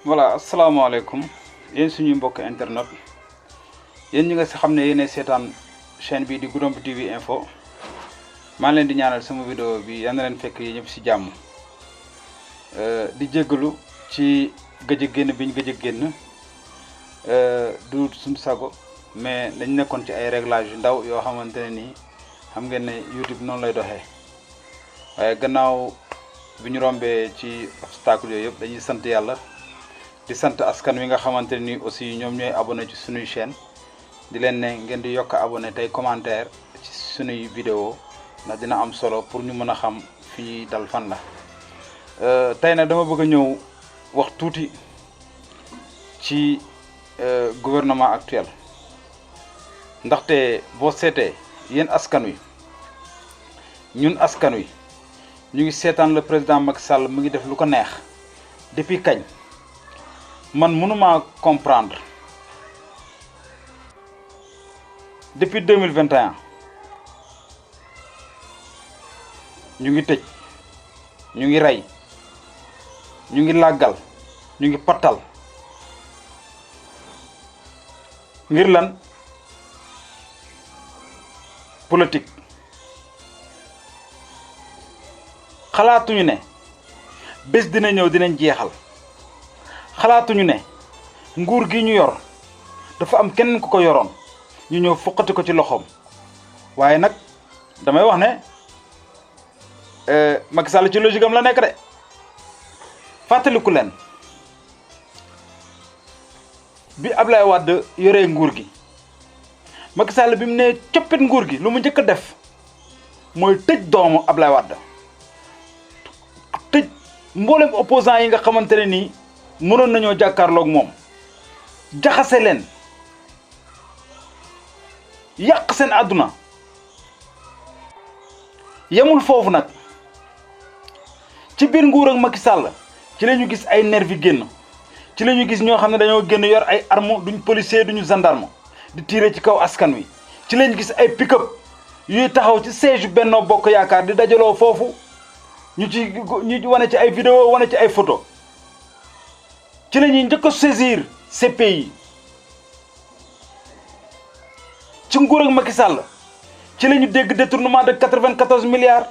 voilà asalaamaaleykum yéen suñuy mbokk internet yéen ñi nga si xam ne yéenay seetaan chaîne bii di Goudomp TV info maa ngi leen di ñaanal sama vidéo bi yal na leen fekk yi ñëpp si jàmm di jéggalu ci gëj a génn bi ñu gëj a génn du suñu sago mais dañ nekkoon ci ay réglage yu ndaw yoo xamante ne nii xam ngeen ne YouTube noonu lay doxee waaye gannaaw bi ñu rombee ci obstacle yooyu yëpp dañuy sant yàlla di sant askan wi nga xamante ne nii aussi ñoom ñooy abonné ci sunuy chaîne di leen ne ngeen di yokk abonné tey commentaire ci sunuy vidéo ndax dina am solo pour ñu mën a xam fi ñuy dal fan la tey nag dama bëgg a ñëw wax tuuti ci gouvernement actuel ndaxte boo seetee yéen askan wi ñun askan wi ñu ngi seetaan le président Macky Sall mu ngi def lu ko neex depuis kañ man mënuma comprendre depuis 2021 ñu ngi tëj ñu ngi rey ñu ngi làggal ñu ngi pattal ngir lan politique xalaatuñu ne bés dina ñëw dinañ jeexal xalaatuñu ne nguur gi ñu yor dafa am kenn ku ko yoroon ñu ñëw foqati ko ci loxoom waaye nag damay wax ne Macky Sall ci logique am la nekk de fàttaliku leen bi Ablaye Wade yoree nguur gi Macky Sall bi mu nee coppit nguur gi lu mu njëkk a def mooy tëj doomu Ablaye Wade tëj mboolem opposant yi nga xamante ne nii mënoon nañoo jàkkaarloog moom jaxase leen yàq seen àdduna yemul foofu nag ci biir nguur ak Macky Sall ci la ñu gis ay nervi génn ci la ñu gis ñoo xam ne dañoo génn yor ay arme duñ policier duñu gendarme di tirer ci kaw askan wi ci lañ gis ay pick-up yuy taxaw ci siège Benno Bokk Yaakaar di dajaloo foofu ñu wane ci ay vidéo wane ci ay photo ci la ñuy njëkk a saisir CPI ci nguur ak Macky Sall ci la ñu dégg détournement de 94 milliards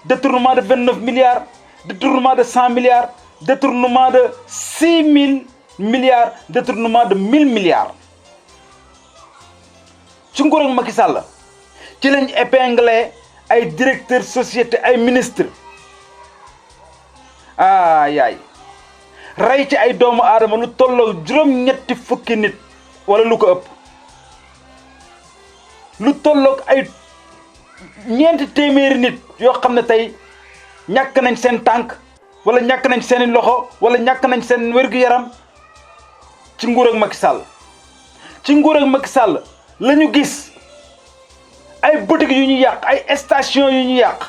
détournement de 29 milliards détournement de 100 milliards détournement de 6000 milliards détournement de 1000 milliards ci nguur ak Macky Sall ci lañ épinglé ay directeurs société ay ministres yaay rey ci ay doomu aadama lu tolloo juróom-ñetti fukki nit wala lu ko ëpp lu tolloog ay ñeenti téeméeri nit yoo xam ne tey ñàkk nañ seen tànk wala ñàkk nañ seeni loxo wala ñàkk nañ seen wér-gu-yaram ci nguur ak Macky Sall ci nguur ak Macky Sall la ñu gis ay boutiques yu ñu yàq ay station yu ñu yàq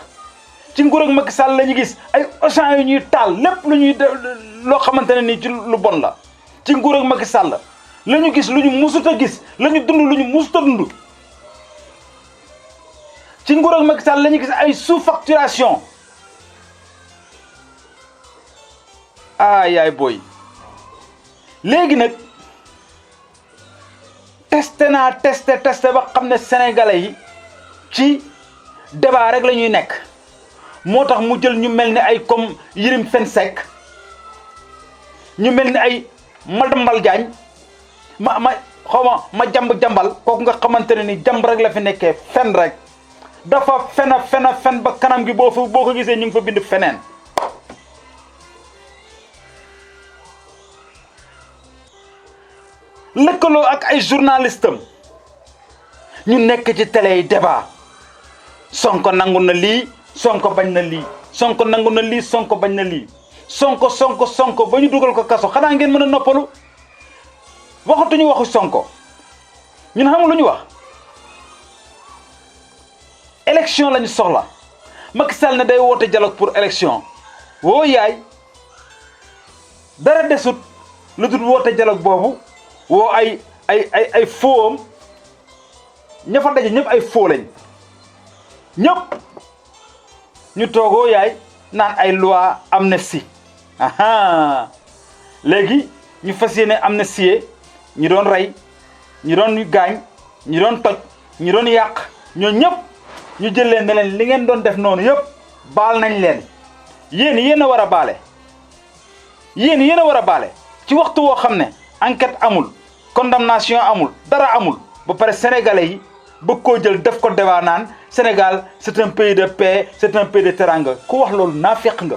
ci nguur ak Macky Sall la ñu gis ay Auchan yu ñuy taal lépp lu ñuy loo xamante ne nii ci lu bon la ci nguur ak Macky Sall la ñu gis lu ñu musut a gis la ñu dund lu ñu musut a dund ci nguur ak Macky Sall la ñu gis ay sous-facturation yaay booy léegi nag testé ba xam ne sénégalais yi ci débat rek la ñuy nekk moo tax mu jël ñu mel ni ay comme Yirim Fen Seck ñu mel ni ay Madiambal Diagne ma jambal kooku nga xamante ne ni jamb rek la fi nekkee fen rek dafa fen ba kanam gi boo ko gisee ñu ngi fa bind feneen lëkkaloo ak ay journaliste am ñu nekk ci télé yi débat Sonko nangu na lii Sonko bañ na lii Sonko nangu na lii Sonko bañ na lii Sonko ba ñu dugal ko kaso xanaa ngeen mën a noppalu waxatuñu waxu Sonko ñun xamul lu ñu wax élection lañu soxla Macky Sall ne day woote dialogue pour élection woo yaay dara desut lu dul woote dialogue boobu woo ay fóom ña fa daje ñëpp ay foo lañ ñëpp ñu toogoo yaay naan ay loi amnistie aha léegi ñu fas yéene amnistie ñi doon rey ñi doon gaañ ñi doon toj ñi doon yàq ñoo ñëpp ñu jël leen ne leen li ngeen doon def noonu yëpp baal nañ leen yéen a war a baale yéen a war a baale ci waxtu woo xam ne enquête amul condamnation amul dara amul ba pare sénégalais yi bëgg koo jël def ko débat naan Sénégal c'est un pays de paix c'est un pays de teranga ku wax loolu naafeq nga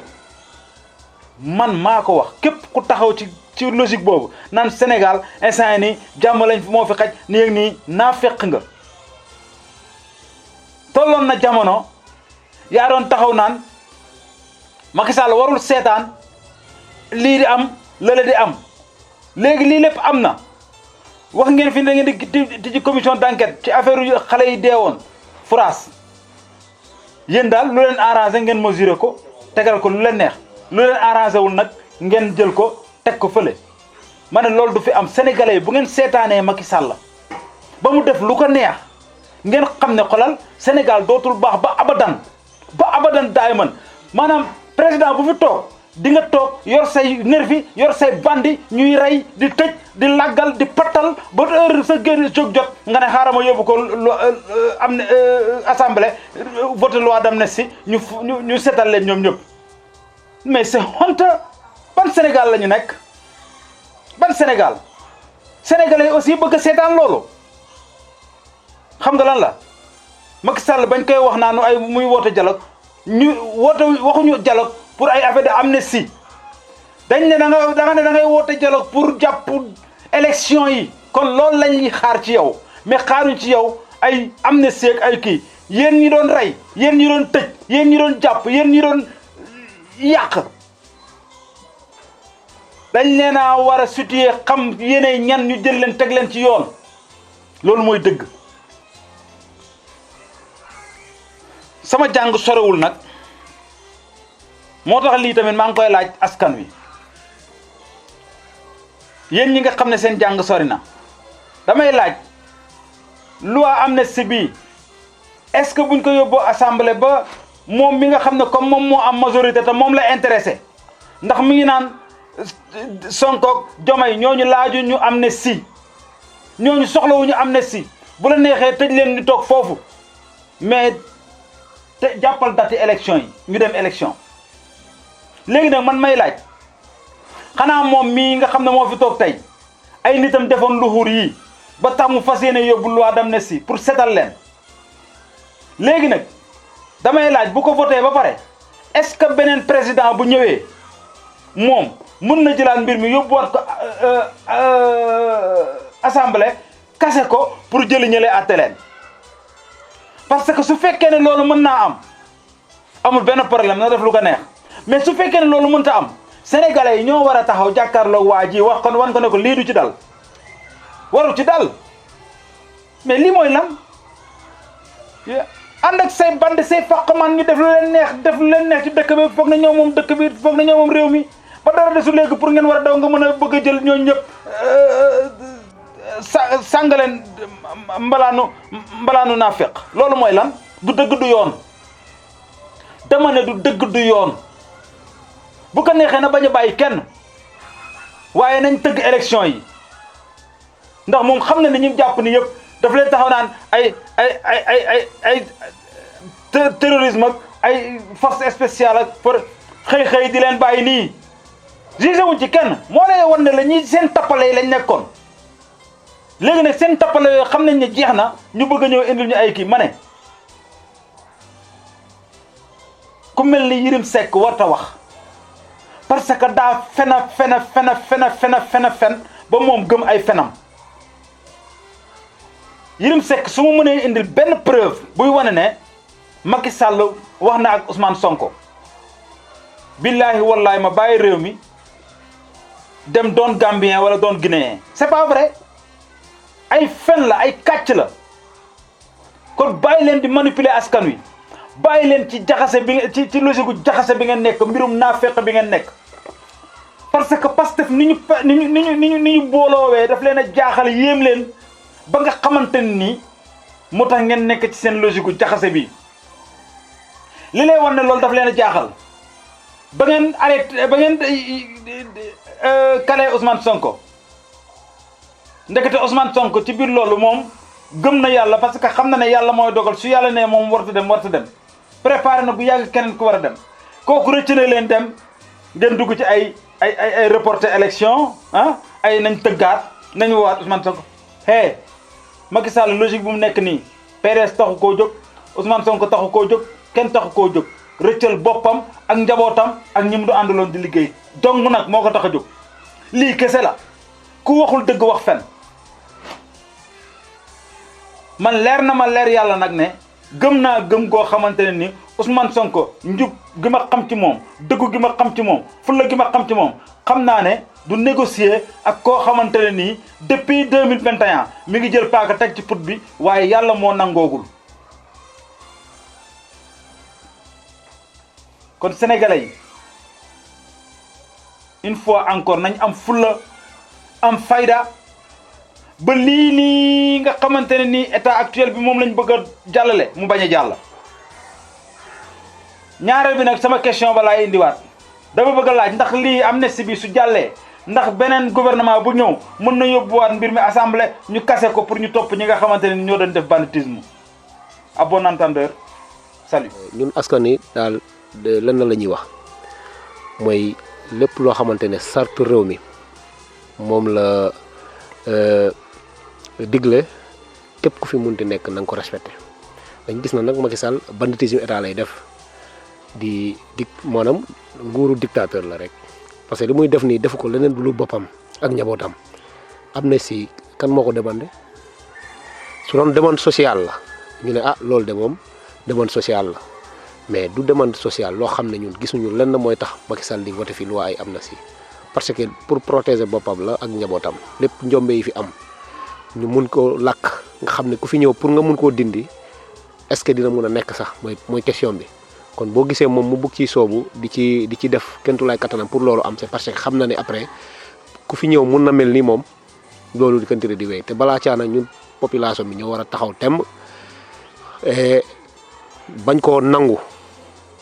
man maa ko wax képp ku taxaw ci logique boobu naan Sénégal instant yi nii jàmm lañ moo fi xaj nii ak nii naafeq nga tolloon na jamono yaa doon taxaw naan Macky Sall warul seetaan lii di am lële di am léegi lii lépp am na wax ngeen fi da ngeen di ci commission d'enquête ci affaire yu xale yi deewoon France yéen daal lu leen arrangé ngeen mesuré ko tegal ko lu leen neex lu leen arrangé wul nag ngeen jël ko teg ko fële ma ne loolu du fi am sénégalais yi bu ngeen seetaanee Macky Sall ba mu def lu ko neex ngeen xam ne xolal Sénégal dootul baax ba abadan daay man maanaam président bu fi toog di nga toog yor say nervi yor say bandi ñuy rey di tëj di laggal di pattal ba heure sa génn jóg jot nga ne xaaral ma yóbbu ko am assemblée voté loi d'amnistie ñu seetal leen ñoom ñëpp mais c'est honteux ban Sénégal la ñu nekk ban Sénégal sénégalais aussi bëgg a seetaan loolu xam nga lan la Macky Sall bañ koy wax naanu ay muy woote dialogue waxuñu dialogue pour ay affaire de amnistie dañ ne da ngay woote dialogue pour jàpp élection yi kon loolu lañuy xaar ci yow mais xaaruñ ci yow ay amnistie ak ay kii yéen ñi doon rey yéen ñi doon tëj yéen ñi doon jàpp yéen ñi doon yàq dañ leen a war a situer xam yéenay ñan ñu jël leen teg leen ci yoon loolu mooy dëgg sama jàng sorewul nag moo tax lii tamit maa ngi koy laaj askan wi yéen ñi nga xam ne seen jàng sori na damay laaj loi amnistie bi est-ce que buñ ko yóbboo assemblée ba moom mi nga xam ne comme moom moo am majorité te moom la intéressé ndax mi ngi naan Sonko Diomaye ñooñu laaju ñu amnistie ñooñu soxlawuñu amnistie bu la neexee tëj leen ñu toog foofu mais te jàppal date élection yi ñu dem élection léegi nag man may laaj xanaa moom mii nga xam ne moo fi toog tey ay nitam defoon luxur yi ba tax mu fas yéene yóbbu loi d'amnistie pour setal leen léegi nag damay laaj bu ko voté ba pare est-ce que beneen président bu ñëwee moom mën na jëlaat mbir mi yóbbuwaat ko assemblée kase ko pour jëli ñële àtte leen parce que su fekkee ne loolu mën naa am amul benn problème na def lu ko neex mais su fekkee ne loolu mënta am sénégalais yi ñoo war a taxaw jàkkaarloog waa ji wax kon wan ko ne ko lii du ci dal waru ci dal mais lii mooy lan ànd ak say band say faqman ñu def lu leen neex ci dëkk bi foog na ñoo moom dëkk bi foog na ñoo moom réew mi ba dara desu léegi pour ngeen war a daw nga mën a bëgg a jël ñooñu ñëpp sàngaleen mbalaanu naafeq loolu mooy lan du dëgg du yoon dama ne du dëgg du yoon bu ko neexee na bañ a bàyyi kenn waaye nañ tëgg élection yi ndax moom xam na ni ñu jàpp ni yëpp daf leen taxaw naan ay terrorisme ak ay force spéciale ak pour xëy di leen bàyyi nii jugé wuñ ci kenn moo lay wan ne la ñi seen tappale yi lañ nekkoon léegi nag seen tappale yooyu xam nañ ne jeex na ñu bëgg a ñëw indil ñu ay kii ma ne ku mel ni Yérim Seck warta wax parce que daa fen ba moom gëm ay fenam Yérim Seck su ma mënee indil benn preuve buy wane ne Macky Sall wax na ak Ousmane Sonko billaahi wallaahi ma bàyyi réew mi dem doon Gambien wala doon Guinéen c'est pas vrai ay fen la ay kàcc la kon bàyyi leen di manipuler askan wi bàyyi leen ci jaxase bi ci logique gu jaxase bi ngeen nekk mbirum naafeq bi ngeen nekk parce que Pastef ni ñu booloowee daf leen a jaaxal yéem leen ba nga xamante ni moo tax ngeen nekk ci seen logique gu jaxase bi li lay wan ne loolu daf leen a jaaxal ba ngeen arrêté ba ngeen kale Ousmane Sonko ndekete Ousmane Sonko ci biir loolu moom gëm na yàlla parce que xam na ne yàlla mooy dogal su yàlla ne moom warta dem préparé na bu yàgg keneen ku war a dem kooku rëcc na leen dem ngeen dugg ci ay reporter élection ay nañ tëggaat nañu waat Ousmane Sonko Macky Sall logique bu mu nekk nii PDS taxu koo jóg Ousmane Sonko taxu koo jóg kenn taxu koo jóg rëccal boppam ak njabootam ak ñi mu du àndaloon di liggéey dong nag moo ko tax a jóg lii kese la ku waxul dëgg wax fen man leer na ma leer yàlla nag ne gëm naa gëm goo xamante ne ni Ousmane Sonko njub gi ma xam ci moom dëggu gi ma xam ci moom fulla gi ma xam ci moom xam naa ne du négocier ak koo xamante ne nii depuis 2021 mi ngi jël paaka teg ci put bi waaye yàlla moo nangoogul. kon sénégalais yi une fois encore nañ am fulla am fayda ba lii nii nga xamante ne nii état actuel bi moom lañ bëgg a jàllale mu bañ a jàll. ñaareel bi nag sama question ba laay indiwaat dama bëgg a laaj ndax lii amnistie bi su jàllee ndax beneen gouvernement bu ñëw mën na yóbbuwaat mbir mi assemblée ñu kase ko pour ñu topp ñi nga xamante ne ñoo doon def banditisme. à bon entendeur salut. ñun askan wi daal lenn la ñuy wax mooy lépp loo xamante ne sartu réew mi moom la digle képp ku fi munti nekk na nga ko respecté dañ gis na nag Macky Sall banditisme état lay def di maanaam nguuru dictateur la rek parce que li muy def nii defu ko leneen du lu boppam ak njabootam amnistie kan moo ko demandé su doon demande sociale la ñu ne loolu de moom demande sociale la mais du demande sociale loo xam ne ñun gisuñu lenn mooy tax Macky Sall di voté fi loi ay amnistie parce que pour protéger boppam la ak njabootam lépp njombe yi fi am ñu mun ko làkk nga xam ne ku fi ñëw pour nga mun koo dindi est-ce que dina mun a nekk sax mooy question bi. kon boo gisee moom mu bugg ci soobu di ci def kentulaay kattanam pour loolu am c'est parce que xam na ne après ku fi ñëw mun na mel ni moom loolu di continuer di wéy te balaa caa nag ñun population bi ñoo war a taxaw temm bañ koo nangu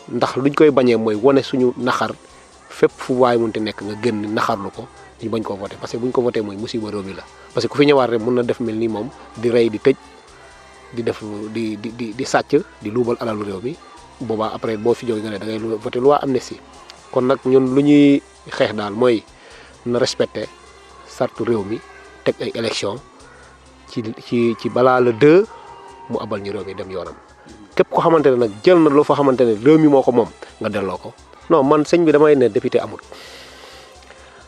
ndax luñ koy bañee mooy wane suñu naxar fépp fu waay munti nekk nga génn naxarlu ko ñu bañ koo voté parce que buñ ko voté mooy musiba réew mi la parce que ku fi ñëwaat rek mun na def mel ni moom di rey di tëj di def di sàcc di luubal alalu réew mi boobaa après boo fi jógee nga ne da ngay voté loi amnistie kon nag ñun lu ñuy xeex daal mooy na respecté sartu réew mi teg ay élection ci balaa le 2 mu abal ñu réew mi dem yoonam képp ko xamante ne nag jël na loo fa xamante ne réew mi moo ko moom nga delloo ko. non man sëñ bi damay ne député amul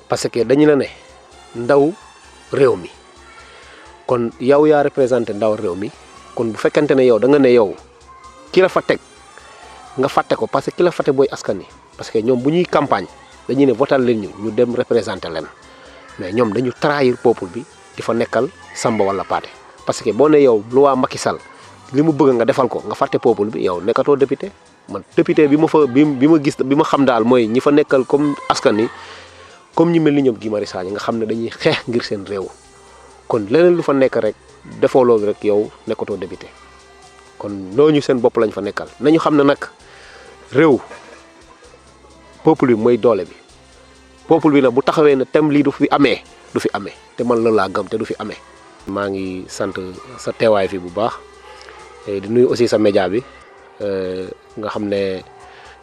parce que dañu la ne ndaw réew mi kon yow yaa représenté ndaw réew mi kon bu fekkente ne yow da nga ne yow ki la fa teg. nga fàtte ko parce que ki la fàtte booy askan wi parce que ñoom bu ñuy campagne dañuy ne votal leen ñu dem représenter leen mais ñoom dañu trahir peuple bi di fa nekkal Samba wala Paate parce que boo ne yow loi Macky Sall li mu bëgg nga defal ko nga fàtte peuple bi yow nekkatoo député man député bi ma gis bi ma xam daal mooy ñi fa nekkal comme askan wi comme ñu mel ni ñoom Guy Marius Sagna nga xam ne dañuy xeex ngir seen réew kon leneen lu fa nekk rek defoo loolu rek yow nekkatoo député kon ñooñu seen bopp lañ fa nekkal nañu xam ne nag. réew peuple bi mooy doole bi peuple bi nag bu taxawee ne tem lii du fi amee te man la laa gëm te du fi amee. maa ngi sant sa teewaay fi bu baax di nuyu aussi sa média bi nga xam ne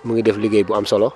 mu ngi def liggéey bu am solo